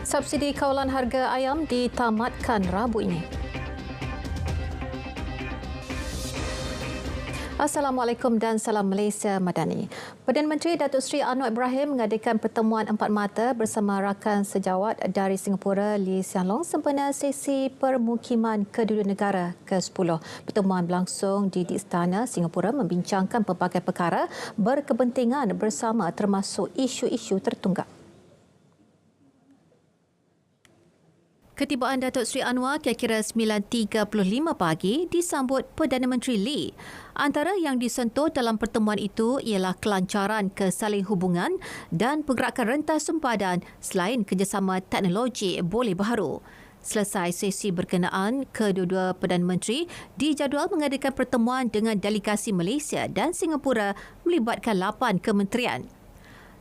Subsidi kawalan harga ayam ditamatkan Rabu ini. Assalamualaikum dan salam Malaysia Madani. Perdana Menteri Datuk Seri Anwar Ibrahim mengadakan pertemuan empat mata bersama rakan sejawat dari Singapura Lee Hsien Loong sempena sesi permukiman kedua negara ke-10. Pertemuan berlangsung di Istana Singapura membincangkan pelbagai perkara berkepentingan bersama termasuk isu-isu tertunggak. Ketibaan Datuk Seri Anwar kira-kira 9.35 pagi disambut Perdana Menteri Lee. Antara yang disentuh dalam pertemuan itu ialah kelancaran kesaling hubungan dan pergerakan rentas sempadan selain kerjasama teknologi boleh baharu. Selesai sesi berkenaan, kedua-dua Perdana Menteri dijadual mengadakan pertemuan dengan delegasi Malaysia dan Singapura melibatkan 8 kementerian.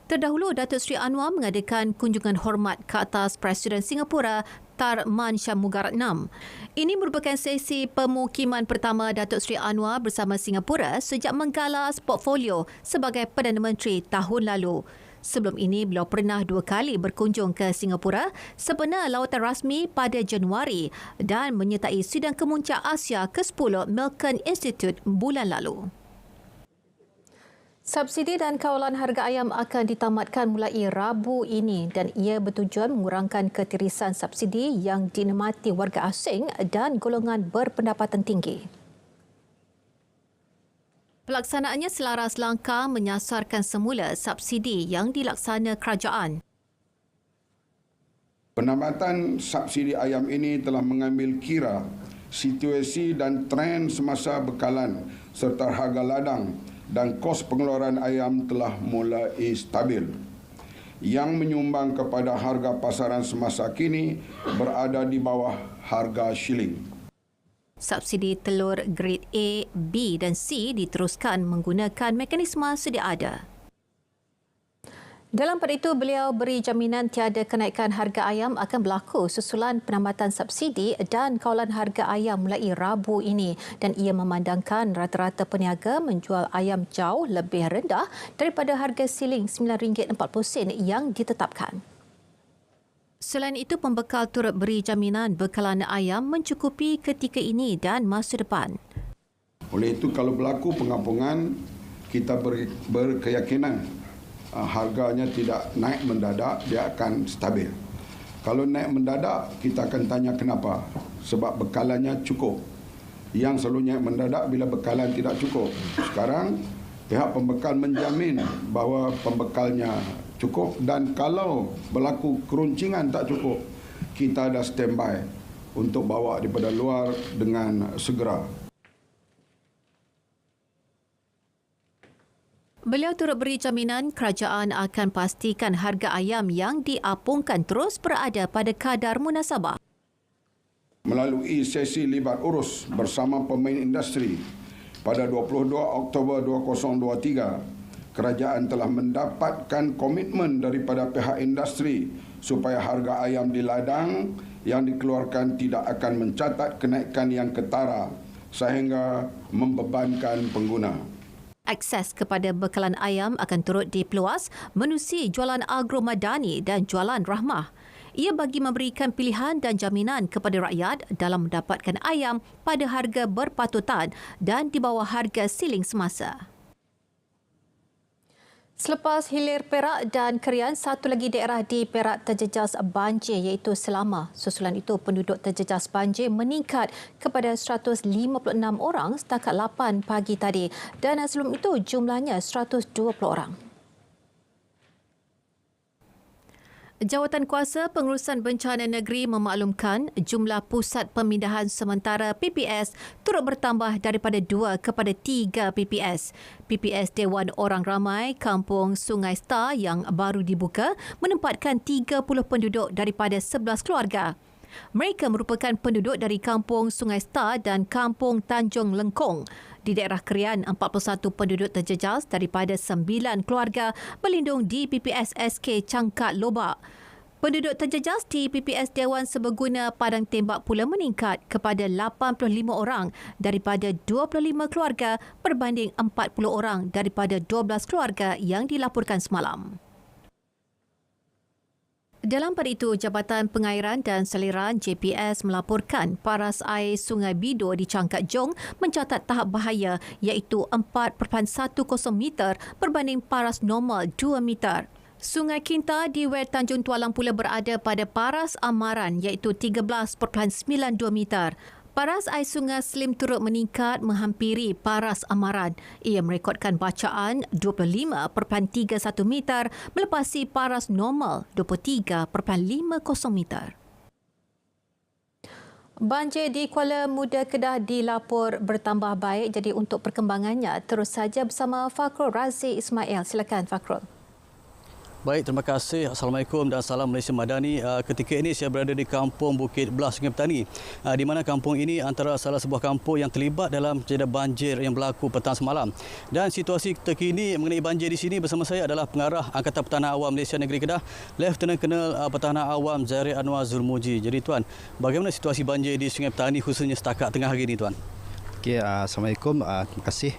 Terdahulu, Datuk Seri Anwar mengadakan kunjungan hormat ke atas Presiden Singapura Tharman Shanmugaratnam. Ini merupakan sesi pemukiman pertama Datuk Seri Anwar bersama Singapura sejak menggalas portfolio sebagai Perdana Menteri tahun lalu. Sebelum ini, beliau pernah 2 kali berkunjung ke Singapura sempena lawatan rasmi pada Januari dan menyertai sidang kemuncak Asia ke-10 Milken Institute bulan lalu. Subsidi dan kawalan harga ayam akan ditamatkan mulai Rabu ini dan ia bertujuan mengurangkan ketirisan subsidi yang dinikmati warga asing dan golongan berpendapatan tinggi. Pelaksanaannya selaras langkah menyasarkan semula subsidi yang dilaksana kerajaan. Penamatan subsidi ayam ini telah mengambil kira situasi dan tren semasa bekalan serta harga ladang dan kos pengeluaran ayam telah mulai stabil yang menyumbang kepada harga pasaran semasa kini berada di bawah harga shilling. Subsidi telur grade A, B dan C diteruskan menggunakan mekanisme sedia ada. Dalam pada itu, beliau beri jaminan tiada kenaikan harga ayam akan berlaku susulan penambatan subsidi dan kawalan harga ayam mulai Rabu ini dan ia memandangkan rata-rata peniaga menjual ayam jauh lebih rendah daripada harga siling RM9.40 yang ditetapkan. Selain itu, pembekal turut beri jaminan bekalan ayam mencukupi ketika ini dan masa depan. Oleh itu, kalau berlaku pengampungan, kita berkeyakinan harganya tidak naik mendadak, dia akan stabil. Kalau naik mendadak, kita akan tanya kenapa. Sebab bekalannya cukup. Yang selalunya mendadak bila bekalan tidak cukup. Sekarang, pihak pembekal menjamin bahawa pembekalnya cukup dan kalau berlaku keruncingan tak cukup, kita ada standby untuk bawa daripada luar dengan segera. Beliau turut beri jaminan kerajaan akan pastikan harga ayam yang diapungkan terus berada pada kadar munasabah. Melalui sesi libat urus bersama pemain industri pada 22 Oktober 2023, kerajaan telah mendapatkan komitmen daripada pihak industri supaya harga ayam di ladang yang dikeluarkan tidak akan mencatat kenaikan yang ketara sehingga membebankan pengguna. Akses kepada bekalan ayam akan turut dipeluas menerusi jualan agromadani dan jualan rahmah. Ia bagi memberikan pilihan dan jaminan kepada rakyat dalam mendapatkan ayam pada harga berpatutan dan di bawah harga siling semasa. Selepas hilir Perak dan Kerian, satu lagi daerah di Perak terjejas banjir iaitu Selama. Susulan itu, penduduk terjejas banjir meningkat kepada 156 orang setakat 8 pagi tadi dan sebelum itu jumlahnya 120 orang. Jawatan Kuasa Pengurusan Bencana Negeri memaklumkan jumlah pusat pemindahan sementara PPS turut bertambah daripada 2 kepada 3 PPS. PPS Dewan Orang Ramai Kampung Sungai Star yang baru dibuka menempatkan 30 penduduk daripada 11 keluarga. Mereka merupakan penduduk dari Kampung Sungai Star dan Kampung Tanjung Lengkong. Di daerah Kerian, 41 penduduk terjejas daripada 9 keluarga berlindung di PPS SK Cangkat Lobak. Penduduk terjejas di PPS Dewan Seberguna Padang Tembak pula meningkat kepada 85 orang daripada 25 keluarga berbanding 40 orang daripada 12 keluarga yang dilaporkan semalam. Dalam pada itu, Jabatan Pengairan dan Saliran JPS melaporkan paras air Sungai Bido di Cangkat Jong mencatat tahap bahaya iaitu 4.10 meter berbanding paras normal 2 meter. Sungai Kinta di Wer Tanjung Tualang pula berada pada paras amaran iaitu 13.92 meter. Paras air Sungai Slim turut meningkat menghampiri paras amaran. Ia merekodkan bacaan 25.31 meter melepasi paras normal 23.50 meter. Banjir di Kuala Muda Kedah dilapor bertambah baik. Jadi untuk perkembangannya, terus saja bersama Fakhrul Razi Ismail. Silakan Fakhrul. Baik, terima kasih. Assalamualaikum dan salam Malaysia Madani. Ketika ini saya berada di Kampung Bukit Belah Sungai Petani, di mana kampung ini antara salah sebuah kampung yang terlibat dalam kejadian banjir yang berlaku petang semalam. Dan situasi terkini mengenai banjir di sini bersama saya adalah Pengarah Angkatan Pertahanan Awam Malaysia Negeri Kedah, Lieutenant Colonel Pertahanan Awam Zahir Anwar Zulmuji. Jadi tuan, bagaimana situasi banjir di Sungai Petani khususnya setakat tengah hari ini tuan? Okey, Assalamualaikum. Terima kasih.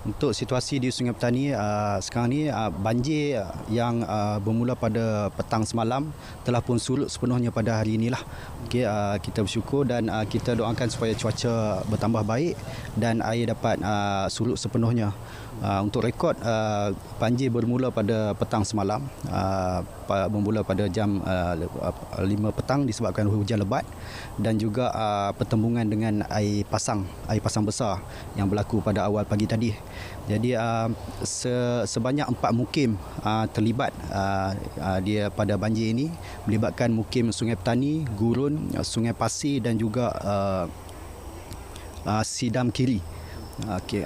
Untuk situasi di Sungai Petani sekarang ni, banjir yang bermula pada petang semalam telah pun surut sepenuhnya pada hari inilah. Okey, kita bersyukur dan kita doakan supaya cuaca bertambah baik dan air dapat surut sepenuhnya. Untuk rekod, banjir bermula pada petang semalam, bermula pada jam 5 petang disebabkan hujan lebat dan juga pertembungan dengan air pasang besar yang berlaku pada awal pagi tadi. Jadi sebanyak 4 mukim terlibat dia pada banjir ini, melibatkan mukim Sungai Petani, Gurun, Sungai Pasir dan juga Sidam Kiri. Okey,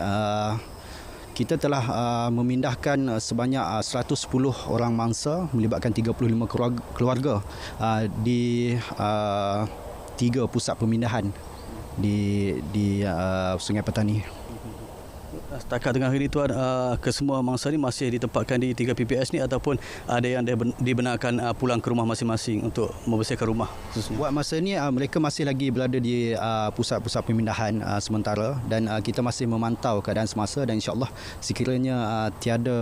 kita telah memindahkan sebanyak 110 orang mangsa melibatkan 35 keluarga di 3 pusat pemindahan di Sungai Petani. Setakat tengah hari ini tuan, kesemua mangsa ini masih ditempatkan di 3 PPS ni ataupun ada yang dibenarkan pulang ke rumah masing-masing untuk membersihkan rumah khususnya? Buat masa ini mereka masih lagi berada di pusat-pusat pemindahan sementara dan kita masih memantau keadaan semasa dan insya-Allah sekiranya tiada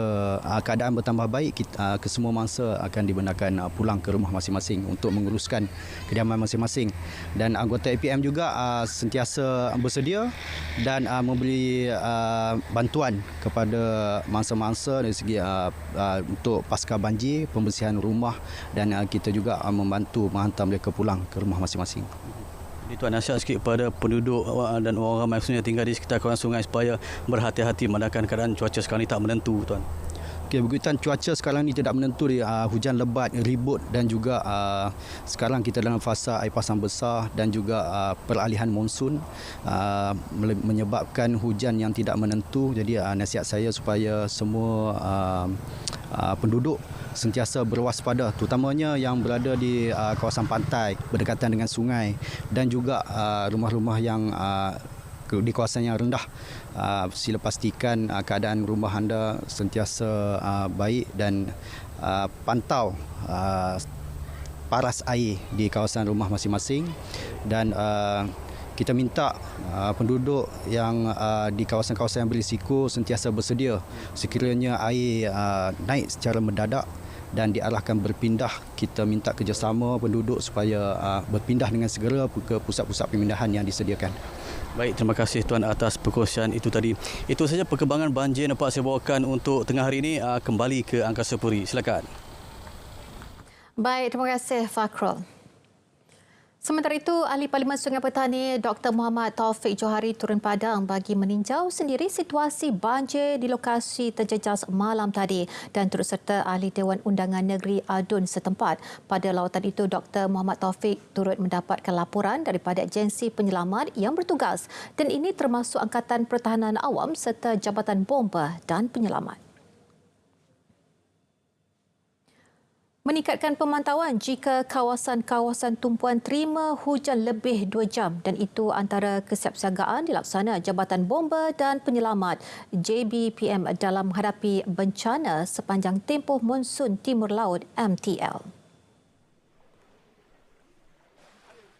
keadaan bertambah baik, kesemua mangsa akan dibenarkan pulang ke rumah masing-masing untuk menguruskan kediaman masing-masing. Dan anggota APM juga sentiasa bersedia dan memberi bantuan kepada mangsa-mangsa dari segi untuk pasca banjir, pembersihan rumah dan kita juga membantu menghantar mereka pulang ke rumah masing-masing. Jadi tuan, nasihat sikit kepada penduduk dan orang ramai yang tinggal di sekitar kawasan sungai supaya berhati-hati memandangkan keadaan cuaca sekarang ini tak menentu tuan. Okay, berkaitan cuaca sekarang ni tidak menentu, hujan lebat, ribut dan juga sekarang kita dalam fasa air pasang besar dan juga peralihan monsun menyebabkan hujan yang tidak menentu. Jadi nasihat saya supaya semua penduduk sentiasa berwaspada, terutamanya yang berada di kawasan pantai berdekatan dengan sungai dan juga rumah-rumah yang di kawasan yang rendah. Sila pastikan keadaan rumah anda sentiasa baik dan pantau paras air di kawasan rumah masing-masing dan kita minta penduduk yang di kawasan-kawasan yang berisiko sentiasa bersedia sekiranya air naik secara mendadak dan diarahkan berpindah. Kita minta kerjasama penduduk supaya berpindah dengan segera ke pusat-pusat pemindahan yang disediakan. Baik, terima kasih tuan atas perkongsian itu tadi. Itu saja perkembangan banjir dapat saya bawakan untuk tengah hari ini. Kembali ke Angkasa Puri. Silakan. Baik, terima kasih Fakhrul. Sementara itu, Ahli Parlimen Sungai Petani Dr. Muhammad Taufik Johari turun padang bagi meninjau sendiri situasi banjir di lokasi terjejas malam tadi dan turut serta Ahli Dewan Undangan Negeri Adun setempat. Pada lawatan itu, Dr. Muhammad Taufik turut mendapatkan laporan daripada agensi penyelamat yang bertugas dan ini termasuk Angkatan Pertahanan Awam serta Jabatan Bomba dan Penyelamat. Meningkatkan pemantauan jika kawasan-kawasan tumpuan terima hujan lebih 2 jam dan itu antara kesiapsiagaan dilaksana Jabatan Bomba dan Penyelamat JBPM dalam menghadapi bencana sepanjang tempoh monsun Timur Laut MTL.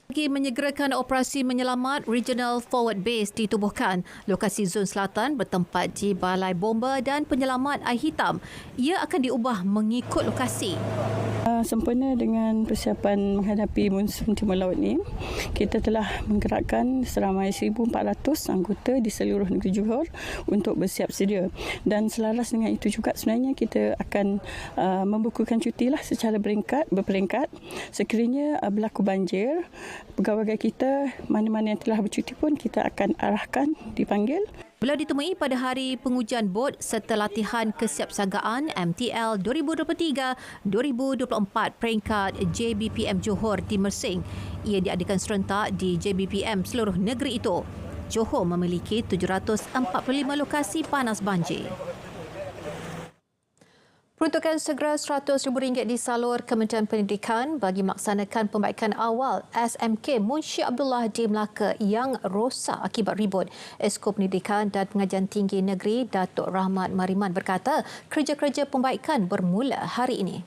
Bagi menyegerakan operasi menyelamat, Regional Forward Base ditubuhkan. Lokasi Zon Selatan bertempat di Balai Bomba dan Penyelamat Air Hitam. Ia akan diubah mengikut lokasi. Sempena dengan persiapan menghadapi musim timur laut ini, kita telah menggerakkan seramai 1,400 anggota di seluruh negeri Johor untuk bersiap sedia. Dan selaras dengan itu juga sebenarnya kita akan membukukan cutilah secara berperingkat. Sekiranya berlaku banjir, pegawai kita mana-mana yang telah bercuti pun kita akan arahkan dipanggil. Beliau ditemui pada hari pengujian bot serta latihan kesiapsiagaan MTL 2023-2024 peringkat JBPM Johor di Mersing. Ia diadakan serentak di JBPM seluruh negeri itu. Johor memiliki 745 lokasi panas banjir. Peruntukan segera RM100,000 disalur Kementerian Pendidikan bagi melaksanakan pembaikan awal SMK Munshi Abdullah di Melaka yang rosak akibat ribut. Esko Pendidikan dan Pengajian Tinggi Negeri Datuk Rahmat Mariman berkata kerja-kerja pembaikan bermula hari ini.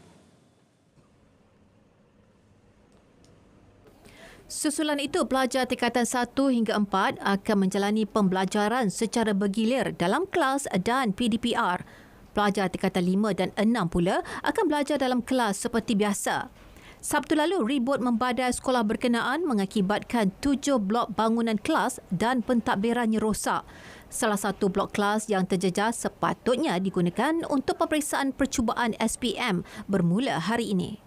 Susulan itu, pelajar tingkatan 1 hingga 4 akan menjalani pembelajaran secara bergilir dalam kelas dan PDPR. Pelajar tingkatan 5 dan 6 pula akan belajar dalam kelas seperti biasa. Sabtu lalu, ribut membadai sekolah berkenaan mengakibatkan 7 blok bangunan kelas dan pentadbirannya rosak. Salah satu blok kelas yang terjejas sepatutnya digunakan untuk peperiksaan percubaan SPM bermula hari ini.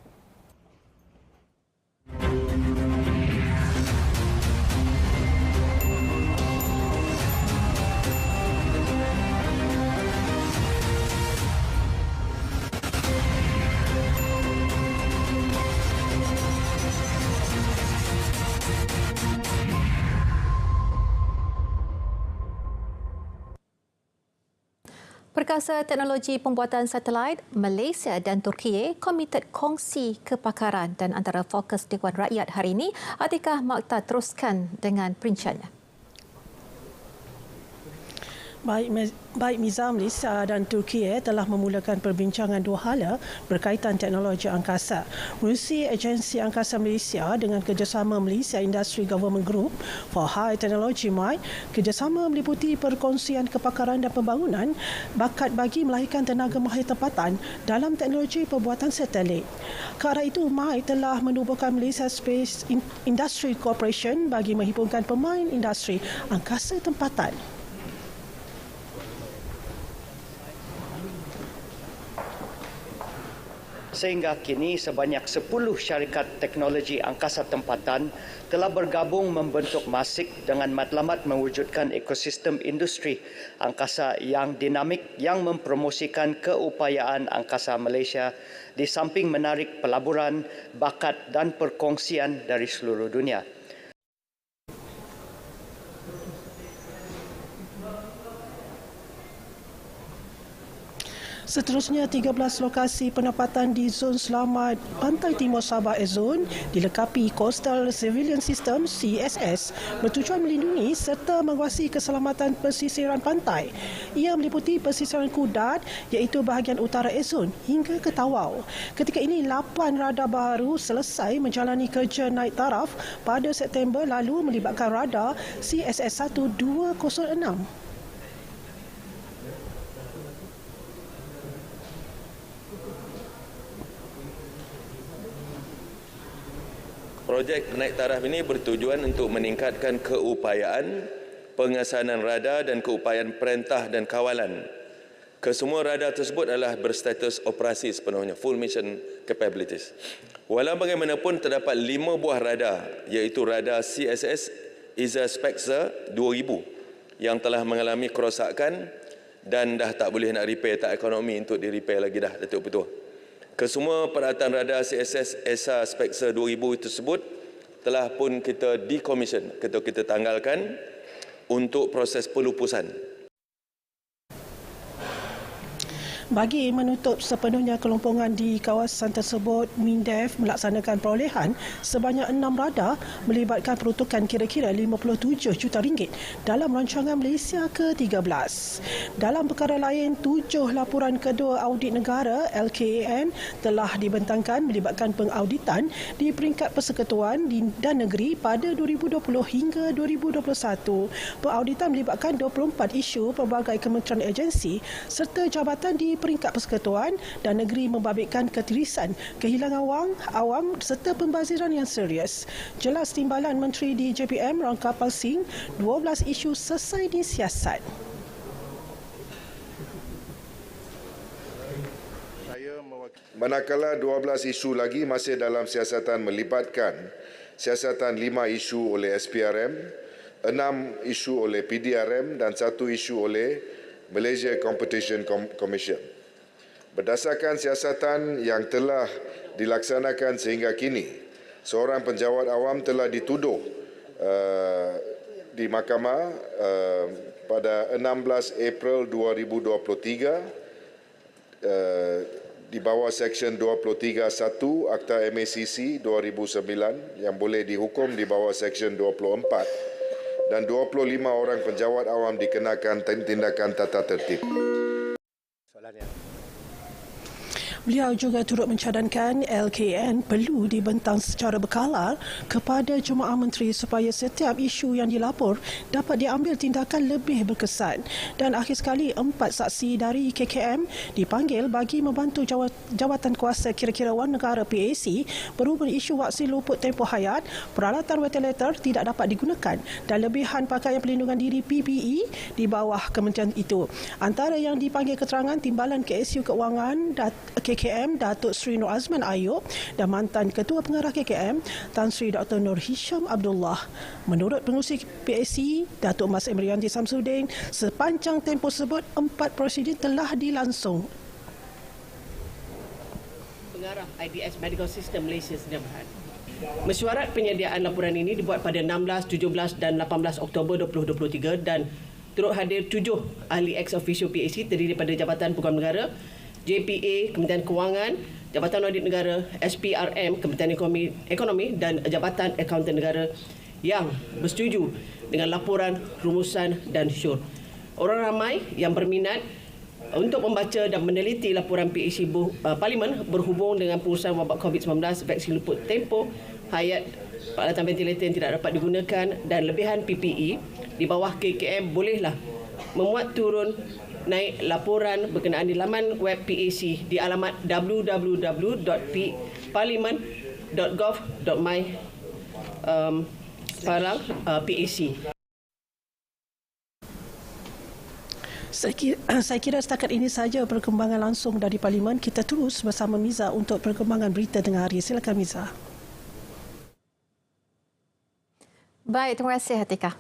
Perkasa teknologi pembuatan satelit, Malaysia dan Turki komited kongsi kepakaran dan antara fokus Dewan Rakyat hari ini. Atikah Makta teruskan dengan perinciannya? Baik Nizam, Malaysia dan Turki telah memulakan perbincangan dua hala berkaitan teknologi angkasa. Menerusi Agensi Angkasa Malaysia dengan kerjasama Malaysia Industry Government Group for High Technology MITE, kerjasama meliputi perkongsian kepakaran dan pembangunan bakat bagi melahirkan tenaga mahir tempatan dalam teknologi pembuatan satelit. Ke arah itu, MITE telah menubuhkan Malaysia Space Industry Corporation bagi menghimpunkan pemain industri angkasa tempatan. Sehingga kini sebanyak 10 syarikat teknologi angkasa tempatan telah bergabung membentuk MASIK dengan matlamat mewujudkan ekosistem industri angkasa yang dinamik yang mempromosikan keupayaan angkasa Malaysia di samping menarik pelaburan, bakat dan perkongsian dari seluruh dunia. Seterusnya, 13 lokasi penempatan di zon selamat Pantai Timur Sabah Zone dilengkapi Coastal Surveillance System CSS bertujuan melindungi serta menguasai keselamatan pesisiran pantai. Ia meliputi pesisiran Kudat iaitu bahagian utara zon hingga ke Tawau. Ketika ini, 8 radar baru selesai menjalani kerja naik taraf pada September lalu melibatkan radar CSS 1206. Projek naik taraf ini bertujuan untuk meningkatkan keupayaan pengesanan radar dan keupayaan perintah dan kawalan. Kesemua radar tersebut adalah berstatus operasi sepenuhnya, full mission capabilities. Walau bagaimanapun, terdapat 5 buah radar, iaitu radar CSS ISA Spexer 2000 yang telah mengalami kerosakan dan dah tak boleh nak repair, tak ekonomi untuk di repair lagi dah, Datuk Petua. Kesemua peralatan radar CSS ESA Spexer 2000 tersebut telah pun kita decommission, kita tanggalkan untuk proses pelupusan. Bagi menutup sepenuhnya kelompongan di kawasan tersebut, MINDEF melaksanakan perolehan sebanyak 6 radar melibatkan peruntukan kira-kira RM57 juta dalam rancangan Malaysia ke-13. Dalam perkara lain, 7 laporan kedua audit negara LKAN telah dibentangkan melibatkan pengauditan di peringkat persekutuan dan negeri pada 2020 hingga 2021. Pengauditan melibatkan 24 isu pelbagai kementerian agensi serta jabatan di peringkat persekutuan dan negeri membabitkan ketirisan, kehilangan wang awam serta pembaziran yang serius. Jelas timbalan Menteri di JPM Rangka Palsing, 12 isu selesai disiasat. Manakala 12 isu lagi masih dalam siasatan melibatkan siasatan 5 isu oleh SPRM, 6 isu oleh PDRM dan 1 isu oleh Malaysia Competition Commission. Berdasarkan siasatan yang telah dilaksanakan sehingga kini, seorang penjawat awam telah dituduh di mahkamah pada 16 April 2023 di bawah Seksyen 23.1 Akta MACC 2009 yang boleh dihukum di bawah Seksyen 24 dan 25 orang penjawat awam dikenakan tindakan tata tertib. Beliau juga turut mencadangkan LKN perlu dibentang secara berkala kepada jemaah menteri supaya setiap isu yang dilapor dapat diambil tindakan lebih berkesan. Dan akhir sekali, 4 saksi dari KKM dipanggil bagi membantu jawatan kuasa kira-kira wang negara PAC berhubung isu vaksin luput tempoh hayat, peralatan ventilator tidak dapat digunakan dan lebihan pakaian pelindungan diri PPE di bawah kementerian itu. Antara yang dipanggil keterangan Timbalan KSU Keuangan KKM Datuk Seri Nur Azman Ayub dan mantan Ketua Pengarah KKM Tan Sri Dr. Nur Hisham Abdullah. Menurut pengurusi PAC Datuk Mas Emrianti Samsudin, sepanjang tempoh tersebut 4 prosedur telah dilangsung. Pengarah IDS Medical System Malaysia Sedia Berhad. Mesyuarat penyediaan laporan ini dibuat pada 16, 17 dan 18 Oktober 2023 dan turut hadir 7 ahli ex officio PAC terdiri daripada Jabatan Peguam Negara, JPA, Kementerian Kewangan, Jabatan Audit Negara, SPRM, Kementerian Ekonomi dan Jabatan Akauntan Negara yang bersetuju dengan laporan, rumusan dan syur. Orang ramai yang berminat untuk membaca dan meneliti laporan PAC Parlimen berhubung dengan pengurusan wabak COVID-19, vaksin luput tempoh hayat, peralatan ventilator yang tidak dapat digunakan dan lebihan PPE di bawah KKM bolehlah memuat turun naik laporan berkenaan di laman web PAC di alamat www.parliament.gov.my/PAC. Saya kira setakat ini saja perkembangan langsung dari Parlimen. Kita terus bersama Miza untuk perkembangan berita tengah hari. Silakan Miza. Baik, terima kasih Hatika.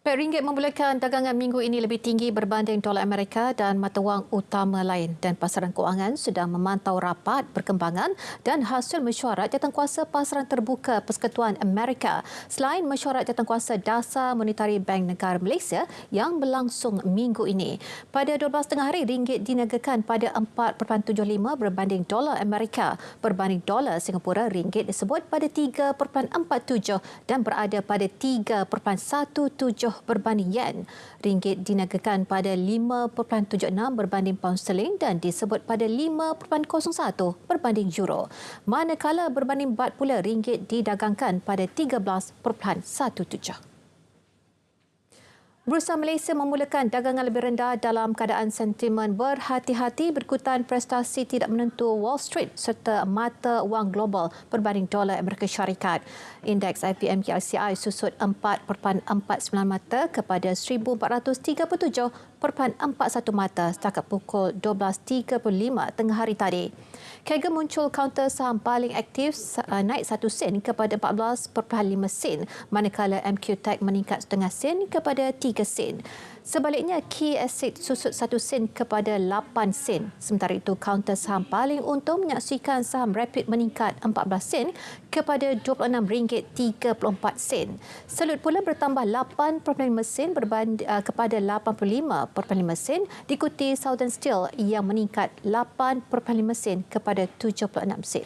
Pek ringgit memulakan dagangan minggu ini lebih tinggi berbanding dolar Amerika dan mata wang utama lain dan pasaran kewangan sedang memantau rapat perkembangan dan hasil mesyuarat jawatankuasa pasaran terbuka Persekutuan Amerika selain mesyuarat jawatankuasa dasar monetari Bank Negara Malaysia yang berlangsung minggu ini. Pada 12 tengah hari, ringgit diniagakan pada 4.75 berbanding dolar Amerika. Berbanding dolar Singapura, ringgit disebut pada 3.47 dan berada pada 3.17 berbanding yen. Ringgit diniagakan pada 5.76 berbanding pound sterling dan disebut pada 5.01 berbanding euro. Manakala berbanding baht pula, ringgit didagangkan pada 13.17. Bursa Malaysia memulakan dagangan lebih rendah dalam keadaan sentimen berhati-hati berikutan prestasi tidak menentu Wall Street serta mata wang global berbanding dolar Amerika Syarikat. Indeks IPM KLCI susut 4.49 mata kepada 1437.41 mata setakat pukul 12.35 tengah hari tadi. Kega muncul kaunter saham paling aktif naik 1 sen kepada 14.5 sen, manakala MQ Tech meningkat setengah sen kepada 3 sen. Sebaliknya, Key Asset susut 1 sen kepada 8 sen. Sementara itu, kaunter saham paling untung menyaksikan saham Rapid meningkat 14 sen kepada RM26.34. Selut pula bertambah 8.5 sen kepada 85.5 sen, diikuti Southern Steel yang meningkat 8.5 sen kepada 76 sen.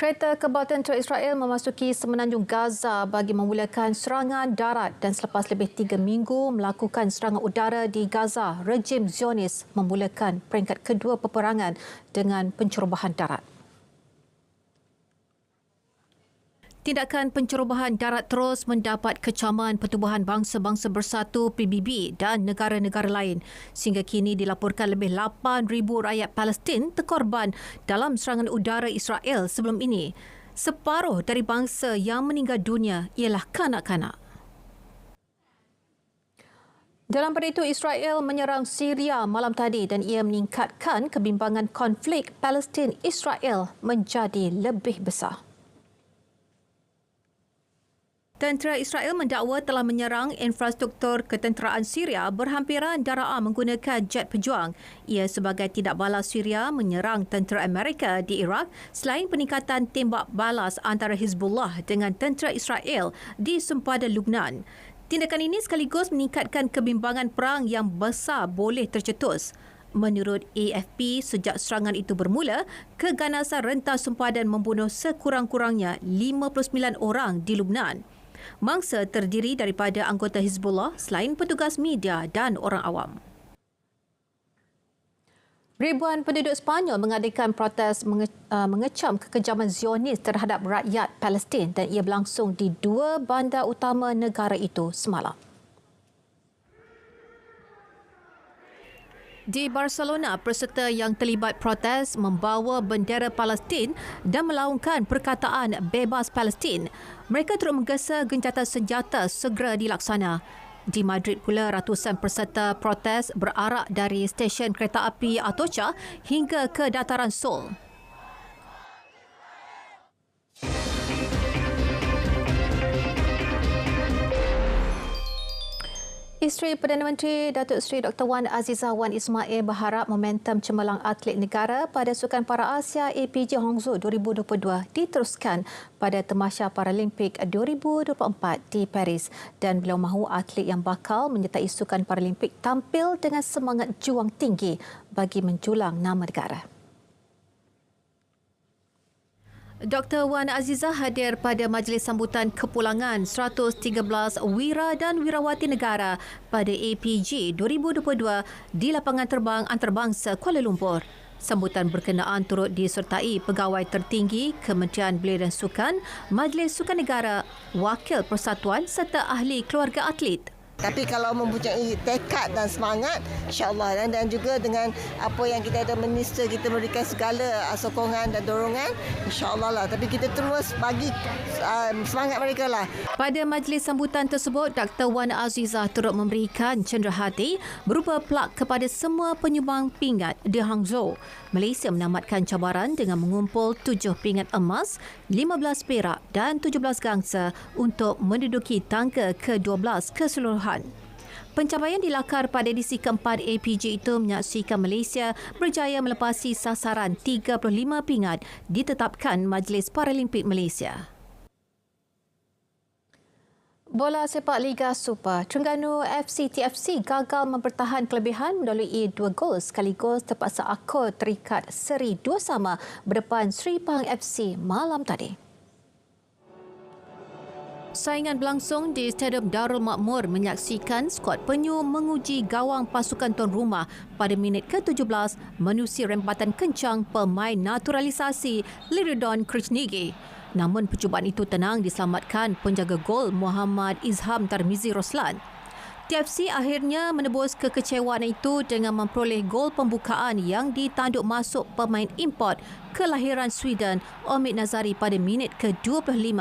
Kereta kebal tentera Israel memasuki semenanjung Gaza bagi memulakan serangan darat dan selepas lebih 3 minggu melakukan serangan udara di Gaza, rejim Zionis memulakan peringkat kedua peperangan dengan pencerobohan darat. Tindakan pencerobohan darat terus mendapat kecaman Pertubuhan Bangsa-Bangsa Bersatu PBB dan negara-negara lain. Sehingga kini dilaporkan lebih 8,000 rakyat Palestin terkorban dalam serangan udara Israel sebelum ini. Separuh dari bangsa yang meninggal dunia ialah kanak-kanak. Dalam pada itu, Israel menyerang Syria malam tadi dan ia meningkatkan kebimbangan konflik Palestin-Israel menjadi lebih besar. Tentera Israel mendakwa telah menyerang infrastruktur ketenteraan Syria berhampiran darah menggunakan jet pejuang. Ia sebagai tindak balas Syria menyerang tentera Amerika di Iraq selain peningkatan tembak balas antara Hizbullah dengan tentera Israel di sempadan Lubnan. Tindakan ini sekaligus meningkatkan kebimbangan perang yang besar boleh tercetus. Menurut AFP, sejak serangan itu bermula, keganasan rentas sempadan membunuh sekurang-kurangnya 59 orang di Lubnan. Mangsa terdiri daripada anggota Hizbullah selain petugas media dan orang awam. Ribuan penduduk Sepanyol mengadakan protes mengecam kekejaman Zionis terhadap rakyat Palestin dan ia berlangsung di 2 bandar utama negara itu semalam. Di Barcelona, peserta yang terlibat protes membawa bendera Palestin dan melaungkan perkataan bebas Palestin. Mereka turut menggesa gencatan senjata segera dilaksana. Di Madrid pula, ratusan peserta protes berarak dari stesen kereta api Atocha hingga ke dataran Sol. Isteri Perdana Menteri Datuk Seri Dr. Wan Azizah Wan Ismail berharap momentum cemerlang atlet negara pada Sukan Para Asia APJ Hangzhou 2022 diteruskan pada Tamasya Paralimpik 2024 di Paris dan beliau mahu atlet yang bakal menyertai Sukan Paralimpik tampil dengan semangat juang tinggi bagi menjulang nama negara. Dr. Wan Azizah hadir pada majlis sambutan kepulangan 113 wira dan wirawati negara pada APJ 2022 di lapangan terbang antarabangsa Kuala Lumpur. Sambutan berkenaan turut disertai pegawai tertinggi Kementerian Belia dan Sukan, Majlis Sukan Negara, Wakil Persatuan serta ahli keluarga atlet. Tapi kalau mempunyai tekad dan semangat, insya-Allah dan juga dengan apa yang kita ada minister, kita memberikan segala sokongan dan dorongan, insya-Allah lah. Tapi kita terus bagi semangat mereka lah. Pada majlis sambutan tersebut, Dr. Wan Azizah turut memberikan cenderahati berupa plak kepada semua penyumbang pingat di Hangzhou. Malaysia menamatkan cabaran dengan mengumpul 7 pingat emas, 15 perak dan 17 gangsa untuk menduduki tangga ke-12 keseluruhan. Pencapaian dilakar pada edisi keempat APJ itu menyaksikan Malaysia berjaya melepasi sasaran 35 pingat ditetapkan Majlis Paralimpik Malaysia. Bola sepak Liga Super, Terengganu FC TFC gagal mempertahan kelebihan melalui 2 gol sekaligus terpaksa akur terikat seri 2-2 berdepan Seri Pahang FC malam tadi. Saingan berlangsung di Stadium Darul Makmur menyaksikan skuad penyu menguji gawang pasukan tuan rumah pada minit ke-17 menerusi rempatan kencang pemain naturalisasi Liridon Krishnigi. Namun percubaan itu tenang diselamatkan penjaga gol Muhammad Izham Tarmizi Roslan. TFC akhirnya menebus kekecewaan itu dengan memperoleh gol pembukaan yang ditanduk masuk pemain import kelahiran Sweden Omid Nazari pada minit ke-25.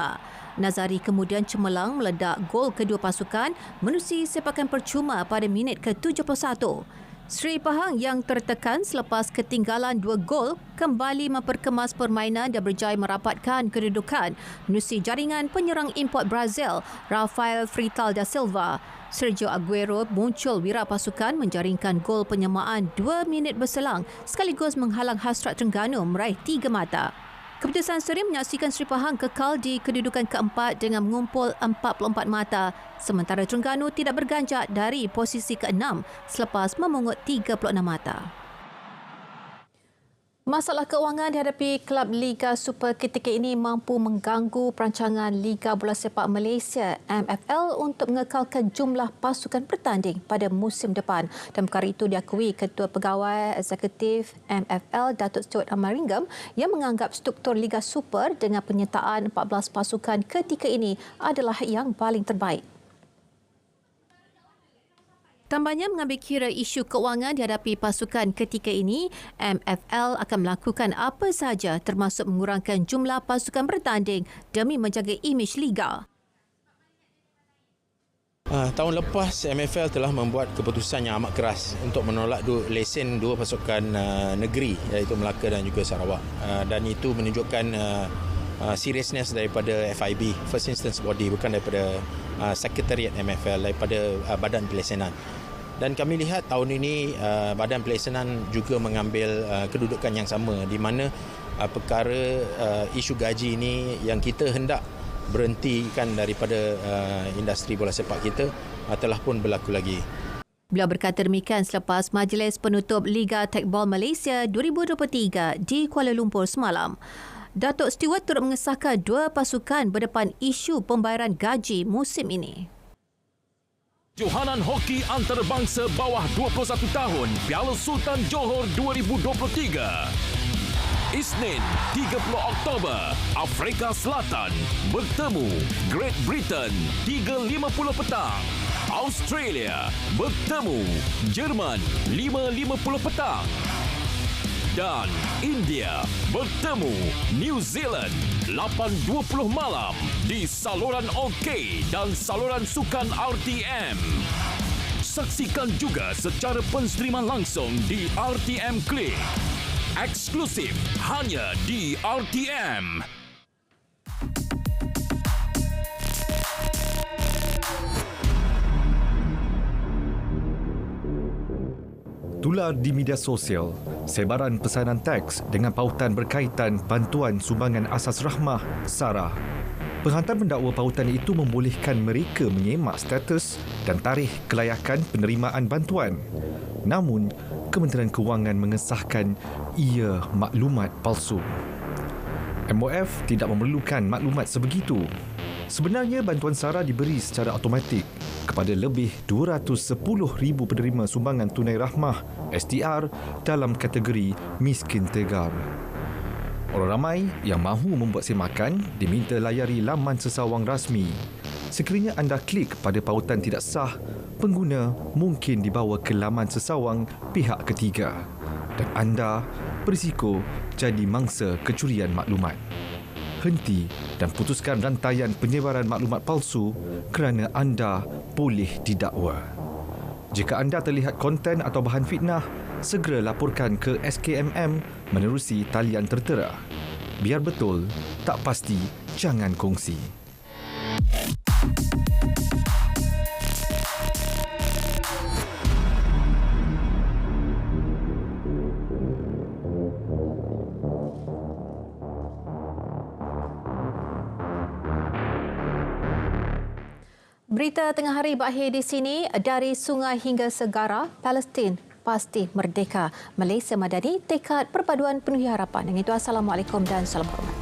Nazari kemudian cemerlang meledak gol kedua pasukan menerusi sepakan percuma pada minit ke-71. Seri Pahang yang tertekan selepas ketinggalan 2 gol kembali memperkemas permainan dan berjaya merapatkan kedudukan menerusi jaringan penyerang import Brazil Rafael Frital da Silva. Sergio Aguero muncul wira pasukan menjaringkan gol penyamaan 2 minit berselang sekaligus menghalang hasrat Terengganu meraih 3 mata. Keputusan seri menyaksikan Seri Pahang kekal di kedudukan keempat dengan mengumpul 44 mata, sementara Terengganu tidak berganjak dari posisi ke-6 selepas memungut 36 mata. Masalah keuangan dihadapi klub Liga Super ketika ini mampu mengganggu perancangan Liga Bola Sepak Malaysia MFL untuk mengekalkan jumlah pasukan bertanding pada musim depan. Dan perkara itu diakui Ketua Pegawai Eksekutif MFL Datuk Stuart Amaringham yang menganggap struktur Liga Super dengan penyertaan 14 pasukan ketika ini adalah yang paling terbaik. Tambahnya mengambil kira isu keuangan dihadapi pasukan ketika ini, MFL akan melakukan apa sahaja termasuk mengurangkan jumlah pasukan bertanding demi menjaga imej Liga. Tahun lepas MFL telah membuat keputusan yang amat keras untuk menolak lesen dua pasukan negeri iaitu Melaka dan juga Sarawak. Dan itu menunjukkan seriousness daripada FIB, First Instance Body, bukan daripada Sekretariat MFL, daripada Badan Pelesenan. Dan kami lihat tahun ini Badan Pelesenan juga mengambil kedudukan yang sama di mana perkara isu gaji ini yang kita hendak berhentikan daripada industri bola sepak kita telah pun berlaku lagi. Beliau berkata demikian selepas majlis penutup Liga Tekbol Malaysia 2023 di Kuala Lumpur semalam. Datuk Stewart turut mengesahkan dua pasukan berdepan isu pembayaran gaji musim ini. Johanan Hoki Antarabangsa bawah 21 tahun Piala Sultan Johor 2023. Isnin 30 Oktober, Afrika Selatan bertemu Great Britain 3.50 petang. Australia bertemu Jerman 5.50 petang. Dan India bertemu New Zealand 8.20 malam di saluran OK dan saluran sukan RTM. Saksikan juga secara penstriman langsung di RTM Click. Eksklusif hanya di RTM. Tular di media sosial, sebaran pesanan teks dengan pautan berkaitan bantuan sumbangan asas rahmah SARA. Penghantar mendakwa pautan itu membolehkan mereka menyemak status dan tarikh kelayakan penerimaan bantuan. Namun, Kementerian Kewangan mengesahkan ia maklumat palsu. MOF tidak memerlukan maklumat sebegitu. Sebenarnya bantuan SARA diberi secara automatik kepada lebih 210,000 penerima sumbangan tunai rahmah STR dalam kategori miskin tegar. Orang ramai yang mahu membuat semakan diminta layari laman sesawang rasmi. Sekiranya anda klik pada pautan tidak sah, pengguna mungkin dibawa ke laman sesawang pihak ketiga dan anda berisiko jadi mangsa kecurian maklumat. Henti dan putuskan rantaian penyebaran maklumat palsu kerana anda boleh didakwa. Jika anda terlihat konten atau bahan fitnah, segera laporkan ke SKMM menerusi talian tertera. Biar betul, tak pasti, jangan kongsi. Berita tengah hari berakhir di sini. Dari sungai hingga segara, Palestin pasti merdeka. Malaysia Madani tekad perpaduan penuhi harapan. Dengan itu, Assalamualaikum dan salam hormat.